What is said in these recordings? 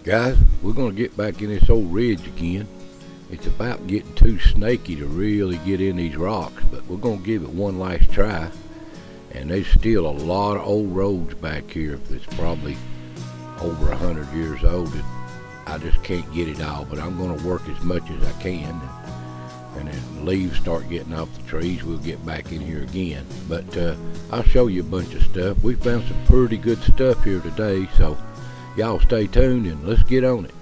Guys, we're going to get back in this old ridge again. It's about getting too snaky to really get in these rocks, but we're going to give it one last try. And there's still a lot of old roads back here that's probably over 100 years old. I just can't get it all, but I'm going to work as much as I can. And then leaves start getting off the trees, we'll get back in here again. But I'll show you a bunch of stuff. We found some pretty good stuff here today, so y'all stay tuned and let's get on it.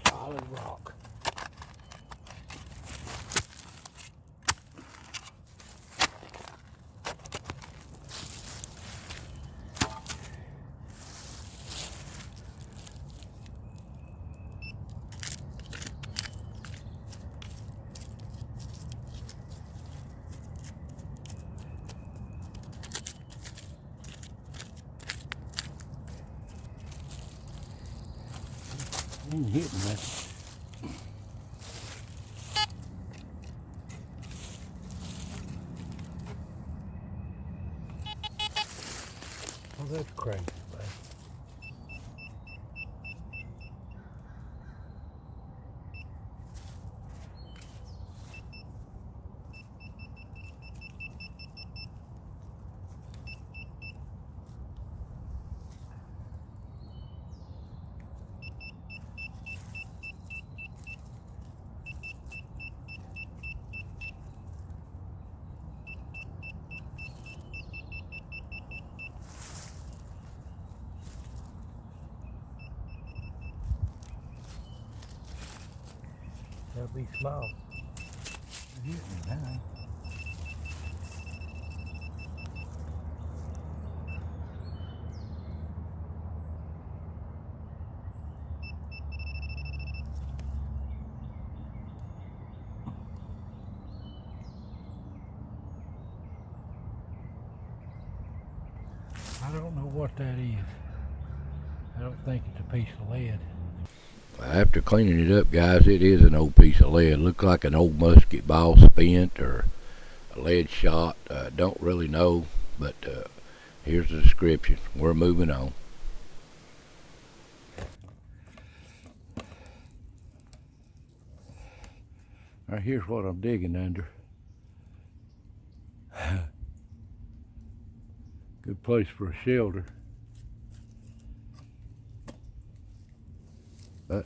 Solid rock. Ain't hitting that. Oh, that's crazy, man. They'll be small. They're hitting now. I don't know what that is. I don't think it's a piece of lead. After cleaning it up, guys, it is an old piece of lead. Looks like an old musket ball spent or a lead shot. Don't really know, but here's the description. We're moving on. All right, here's what I'm digging under. Good place for a shelter. But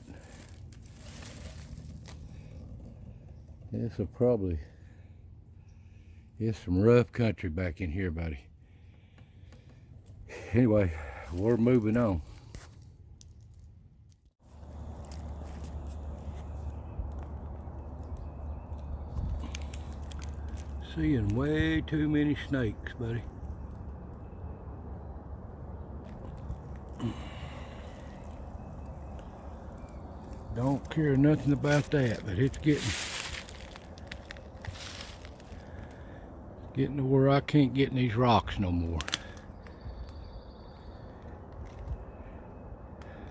this'll probably, it's some rough country back in here, buddy. Anyway, we're moving on. Seeing way too many snakes, buddy. Don't care nothing about that, but it's getting to where I can't get in these rocks no more.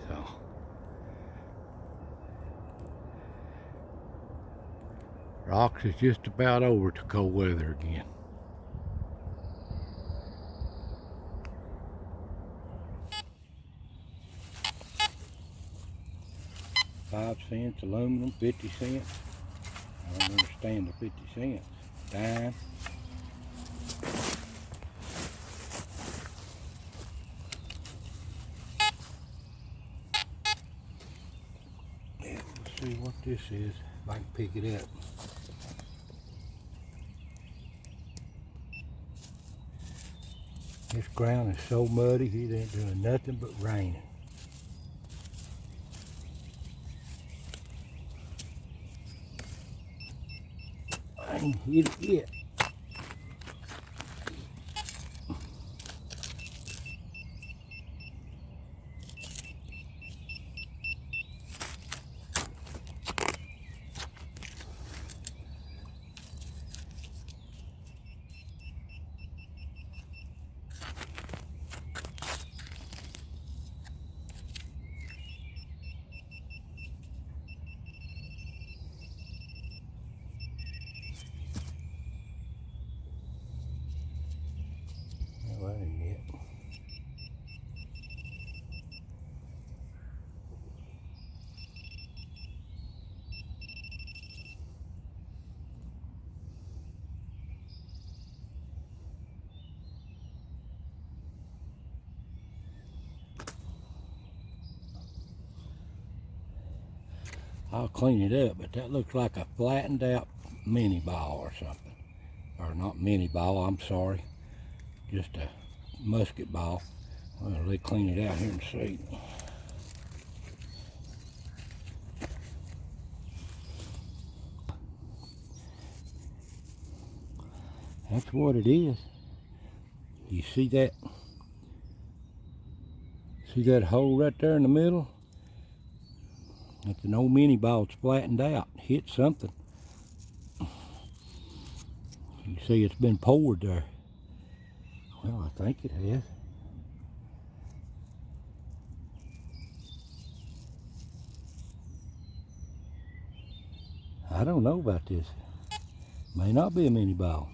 So rocks is just about over to cold weather again. $5 aluminum, 50 cents. I don't understand the 50 cents. Dime. Yeah, let's see what this is. If I can pick it up. This ground is so muddy, it ain't doing nothing but raining. I ain't hit it yet. that ain't it. I'll clean it up, but that looks like a flattened out mini ball or something. Or not mini ball, I'm sorry. Just a musket ball. Well, they clean it out here and see. That's what it is. You see that? See that hole right there in the middle? That's an old mini ball that's flattened out. Hit something. You see it's been poured there. Well, I think it has. I don't know about this. May not be a mini ball.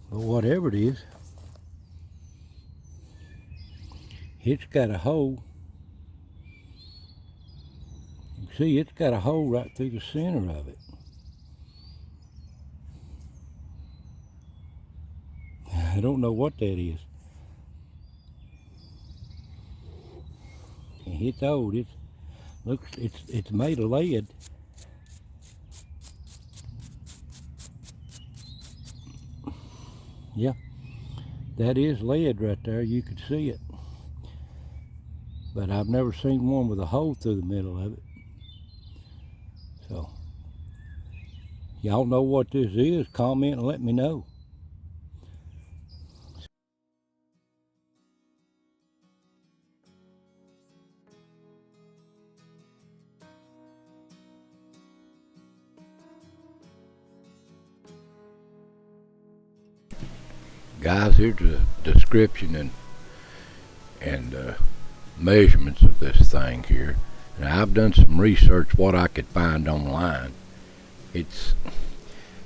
But whatever it is, it's got a hole. You can see it's got a hole right through the center of it. I don't know what that is. It's old. It's made of lead. Yeah, that is lead right there. You could see it. But I've never seen one with a hole through the middle of it. So, y'all know what this is, comment and let me know. Guys, here's the description and measurements of this thing here. Now, I've done some research what I could find online.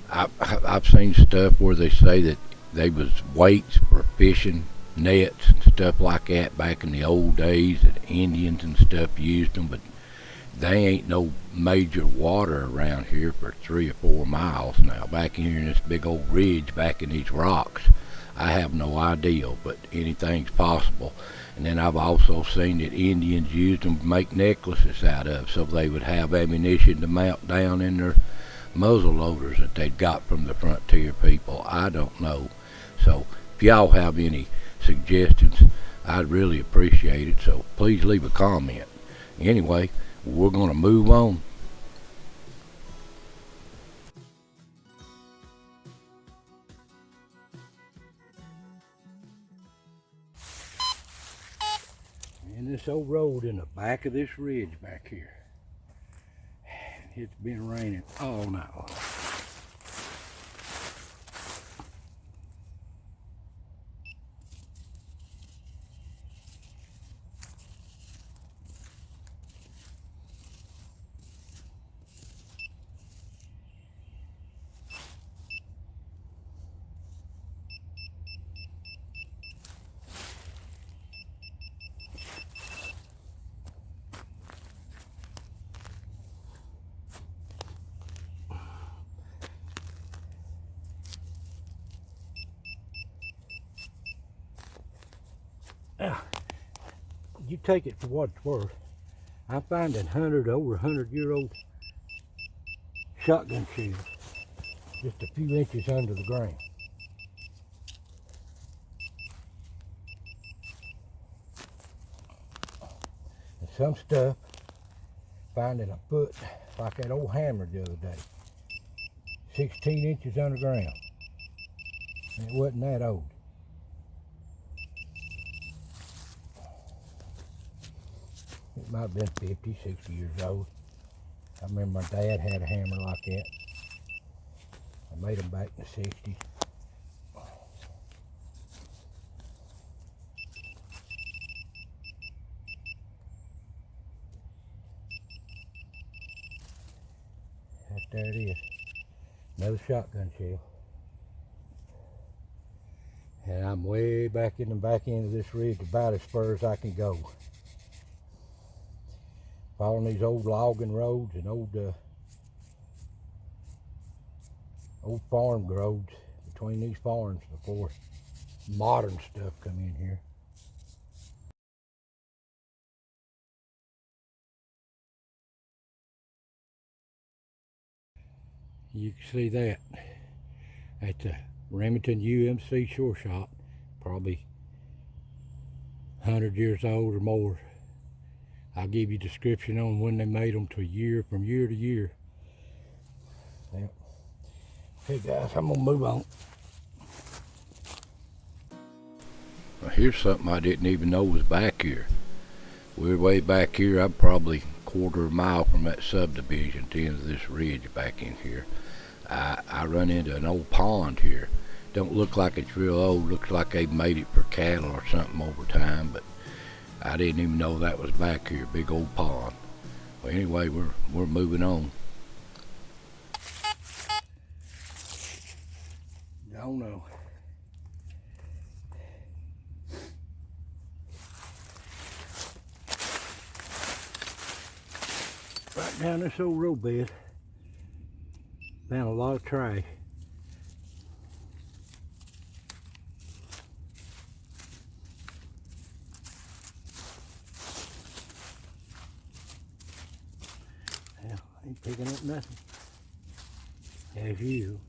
I've seen stuff where they say that they was weights for fishing nets and stuff like that back in the old days, that Indians and stuff used them, but they ain't no major water around here for 3 or 4 miles now. Back in here in this big old ridge, back in these rocks, I have no idea, but anything's possible. And then I've also seen that Indians used them to make necklaces out of, so they would have ammunition to mount down in their muzzle loaders that they'd got from the frontier people. I don't know. So if y'all have any suggestions, I'd really appreciate it. So please leave a comment. Anyway, we're going to move on. And this old road in the back of this ridge back here. It's been raining all night long. Now, you take it for what it's worth. I'm finding over 100-year-old shotgun shells just a few inches under the ground. And some stuff, finding a foot like that old hammer the other day, 16 inches underground. And it wasn't that old. It might have been 50, 60 years old. I remember my dad had a hammer like that. I made them back in the 60s. There it is. Another shotgun shell. And I'm way back in the back end of this ridge, about as far as I can go. Following these old logging roads and old farm roads between these farms before modern stuff come in here. You can see that at the Remington UMC Shore Shop, probably 100 years old or more. I'll give you a description on when they made them from year to year. Yep. Okay guys, I'm gonna move on. Well, here's something I didn't even know was back here. We're way back here. I'm probably a quarter of a mile from that subdivision to the end of this ridge back in here. I run into an old pond here. Don't look like it's real old. Looks like they made it for cattle or something over time, but I didn't even know that was back here. Big old pond. Well, anyway, we're moving on. Oh no. Right down this old roadbed, found a lot of trash. Well, ain't picking up nothing, as usual.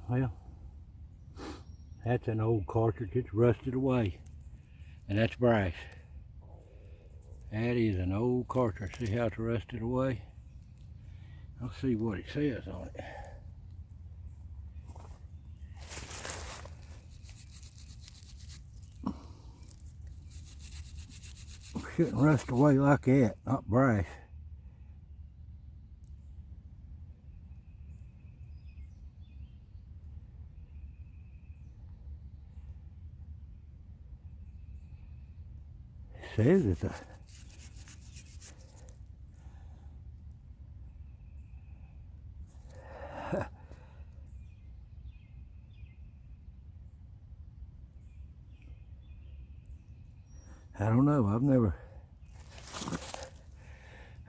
Well, that's an old cartridge. It's rusted away, and that's brass. That is an old cartridge. See how it's rusted away? I'll see what it says on it. Shouldn't rust away like that, not brass. Says it's a I don't know. I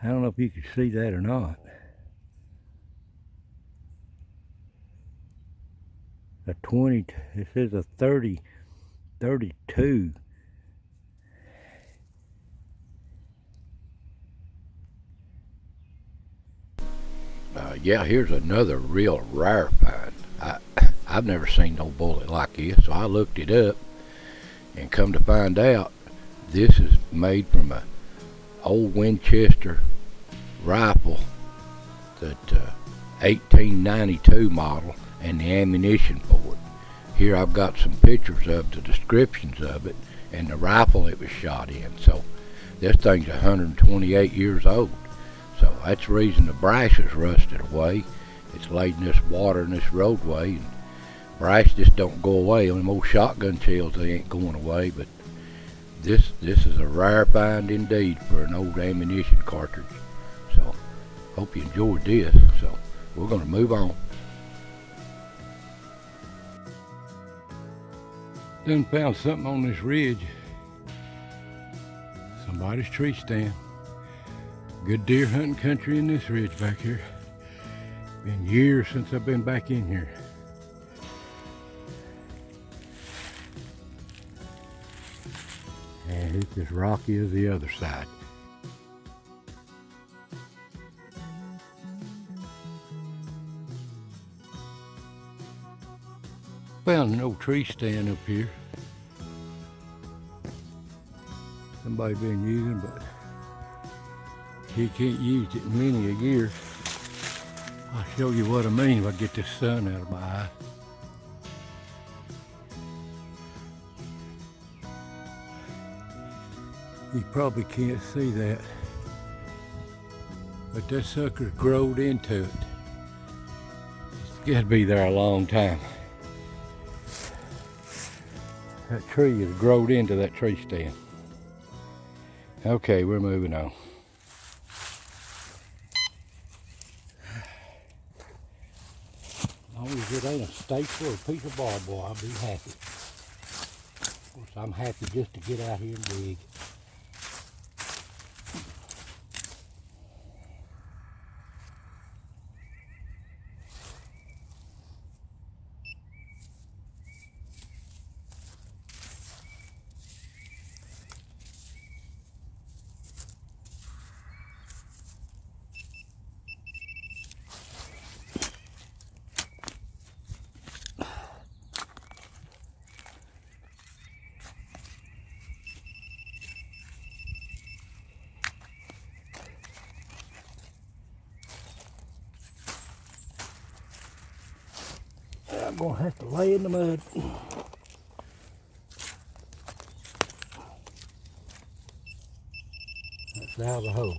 don't know if you can see that or not. A 20, it says a 30, 32. Yeah, here's another real rare find. I've never seen no bullet like this, so I looked it up and come to find out this is made from a old Winchester rifle, that 1892 model, and the ammunition for it. Here I've got some pictures of the descriptions of it and the rifle it was shot in. So this thing's 128 years old. So that's the reason the brass is rusted away. It's laid in this water in this roadway, and brass just don't go away. On them old shotgun shells, they ain't going away, but this is a rare find indeed for an old ammunition cartridge. So hope you enjoyed this. So we're gonna move on. Done found something on this ridge. Somebody's tree stand. Good deer hunting country in this ridge back here. Been years since I've been back in here. And it's as rocky as the other side. Found an old tree stand up here. Somebody been using, but he can't use it in many a year. I'll show you what I mean if I get this sun out of my eye. You probably can't see that, but that sucker's growed into it. It's got to be there a long time. That tree has growed into that tree stand. Okay, we're moving on. As long as it ain't a stake or a piece of barbed wire, I'll be happy. Of course, I'm happy just to get out here and dig. I'm gonna have to lay in the mud. That's out of the hole.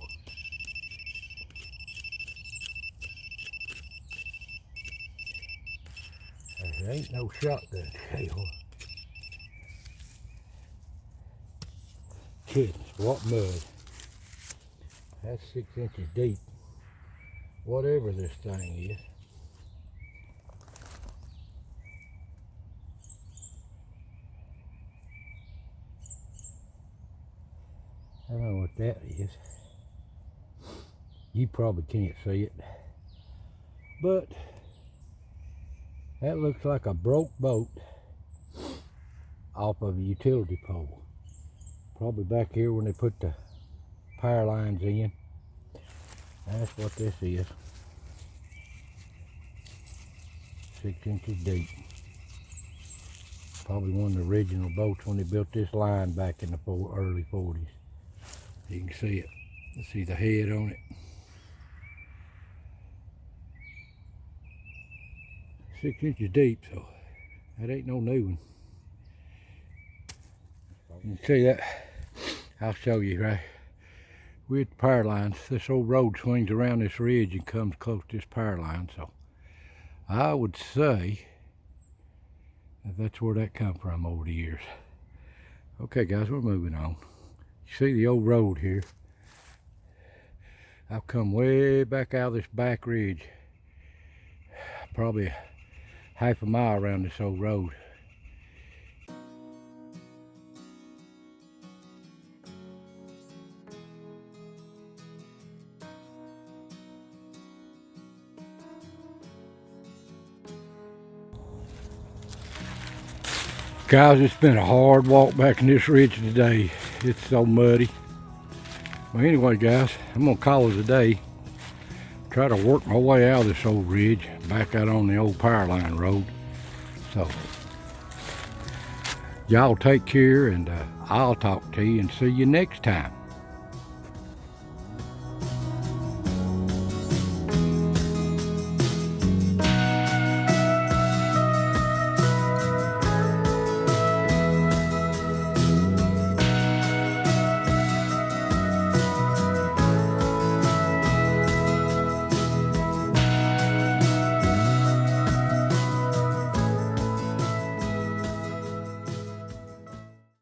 There ain't no shotgun shell. Kidding, what mud? That's 6 inches deep. Whatever this thing is. I don't know what that is. You probably can't see it. But that looks like a broke boat off of a utility pole. Probably back here when they put the power lines in. That's what this is. 6 inches deep. Probably one of the original boats when they built this line back in the early 40s. You can see it. You see the head on it. 6 inches deep, so that ain't no new one. You can see that. I'll show you right. We're at the power lines. This old road swings around this ridge and comes close to this power line, so I would say that that's where that come from over the years. Okay guys, we're moving on. You see the old road here. I've come way back out of this back ridge. Probably half a mile around this old road. Guys, it's been a hard walk back in this ridge today. It's so muddy. Well, anyway, guys, I'm gonna call it a day. Try to work my way out of this old ridge, back out on the old power line road. So, y'all take care, and I'll talk to you and see you next time.